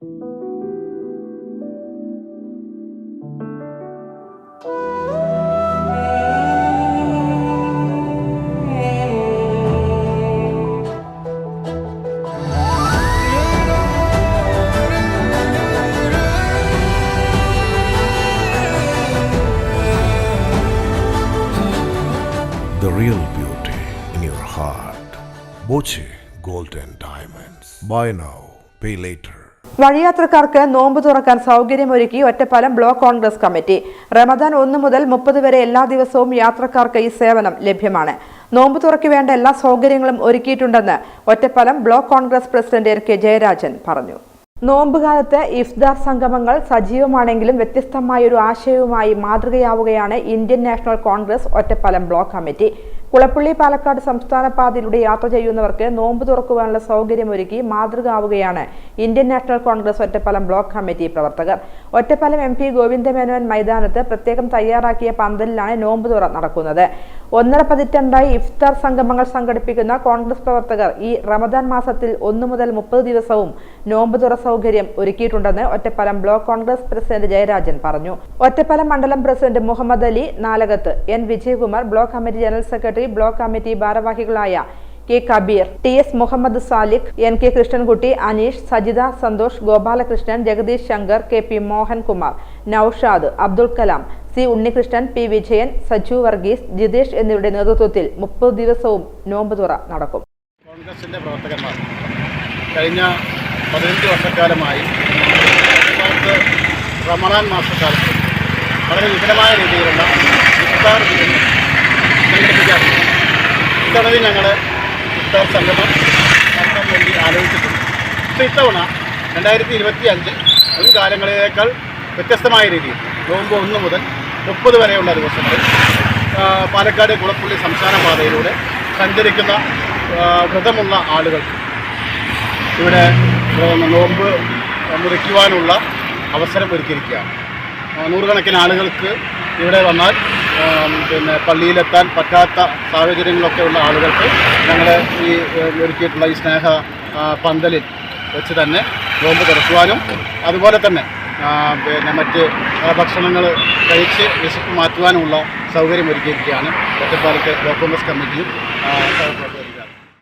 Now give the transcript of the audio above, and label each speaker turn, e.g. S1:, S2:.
S1: The real beauty in your heart. Boche Gold and Diamonds. Buy now, pay later.
S2: വഴിയാത്രക്കാർക്ക് നോമ്പ് തുറക്കാൻ സൗകര്യമൊരുക്കി Ottapalam block Congress committee. Ramadan 1 മുതൽ 30 വരെ എല്ലാ ദിവസവും യാത്രക്കാർക്ക് ഈ സേവനം ലഭ്യമാണ്. നോമ്പ് തുറയ്ക്ക് വേണ്ട എല്ലാ സൗകര്യങ്ങളും ഒരുക്കിയിട്ടുണ്ടെന്ന് Ottapalam block Congress president K Jayarajan പറഞ്ഞു. നോമ്പുകാലത്ത് ഇഫ്താർ സംഗമങ്ങൾ സജീവമാണെങ്കിലും വ്യത്യസ്തമായൊരു ആശയവുമായി മാതൃകയാവുകയാണ് ഇന്ത്യൻ നാഷണൽ കോൺഗ്രസ് ഒറ്റപ്പാലം ബ്ലോക്ക് കമ്മിറ്റി. കുളപ്പള്ളി പാലക്കാട് സംസ്ഥാന പാതയിലൂടെ യാത്ര ചെയ്യുന്നവർക്ക് നോമ്പ് തുറക്കുവാനുള്ള സൗകര്യമൊരുക്കി മാതൃകയാവുകയാണ് ഇന്ത്യൻ നാഷണൽ കോൺഗ്രസ് ഒറ്റപ്പാലം ബ്ലോക്ക് കമ്മിറ്റി പ്രവർത്തകർ. ഒറ്റപ്പാലം MP ഗോവിന്ദമേനോൻ മൈതാനത്ത് പ്രത്യേകം തയ്യാറാക്കിയ പന്തലിലാണ് നോമ്പ് തുറ നടക്കുന്നത്. 1.5 പതിറ്റാണ്ടായി ഇഫ്താർ സംഗമങ്ങൾ സംഘടിപ്പിക്കുന്ന കോൺഗ്രസ് പ്രവർത്തകർ ഈ റമദാൻ മാസത്തിൽ 1 മുതൽ 30 ദിവസവും നോമ്പ് തുറ സൗകര്യം ഒരുക്കിയിട്ടുണ്ടെന്ന് ഒറ്റപ്പാലം ബ്ലോക്ക് കോൺഗ്രസ് പ്രസിഡന്റ് ജയരാജൻ പറഞ്ഞു. ഒറ്റപ്പാലം മണ്ഡലം president Muhammad Ali Nalakath, N Vijayakumar, block committee general secretary, block committee ഭാരവാഹികളായ K Kabeer, TS Muhammad Saliq, NK Krishnankutty, Aneesh, Sajitha, Santhosh, Gopalakrishnan, Jagadish Shankar, KP Mohankumar, Naushad, Abdul Kalam, C Unnikrishnan, P Vijayan, Saju Varghese, Jithesh എന്നിവരുടെ നേതൃത്വത്തിൽ 30 ദിവസവും നോമ്പ് തുറ നടക്കും.
S3: കോൺഗ്രസിന്റെ പ്രവർത്തകന്മാർ കഴിഞ്ഞ 15 വർഷക്കാലമായി റമദാൻ മാസക്കാലത്ത് വളരെ വിപുലമായ രീതിയിലുള്ള ഇഫ്താർ സംഘടിപ്പിക്കാറുണ്ട്. ഇത്തവണ ഞങ്ങൾ ഇഫ്താർ സംഗമം നടത്താൻ വേണ്ടി ആലോചിച്ചിട്ടുണ്ട്. പക്ഷേ ഇത്തവണ 2025 മുൻകാലങ്ങളേക്കാൾ വ്യത്യസ്തമായ രീതിയിൽ നോമ്പ് 1 മുതൽ 30 വരെയുള്ള ദിവസങ്ങളിൽ പാലക്കാട് കുളപ്പള്ളി സംസ്ഥാന പാതയിലൂടെ സഞ്ചരിക്കുന്ന വ്രതമുള്ള ആളുകൾക്ക് ഇവിടെ നോമ്പ് മുറിക്കുവാനുള്ള അവസരം ഒരുക്കിയിരിക്കുകയാണ്. നൂറുകണക്കിന് ആളുകൾക്ക് ഇവിടെ വന്നാൽ പള്ളിയിലെത്താൻ പറ്റാത്ത സാഹചര്യങ്ങളൊക്കെ ഉള്ള ആളുകൾക്ക് ഞങ്ങൾ ഈ ഒരുക്കിയിട്ടുള്ള ഈ സ്നേഹ പന്തലിൽ വെച്ച് തന്നെ നോമ്പ് തുറക്കുവാനും അതുപോലെ തന്നെ മറ്റ് ഭക്ഷണങ്ങൾ കഴിച്ച് വിശപ്പ് മാറ്റുവാനുമുള്ള സൗകര്യം ഒരുക്കിയിരിക്കുകയാണ് ഒറ്റപ്പാലത്തെ ബ്ലോക്ക് കോൺഗ്രസ് കമ്മിറ്റിയും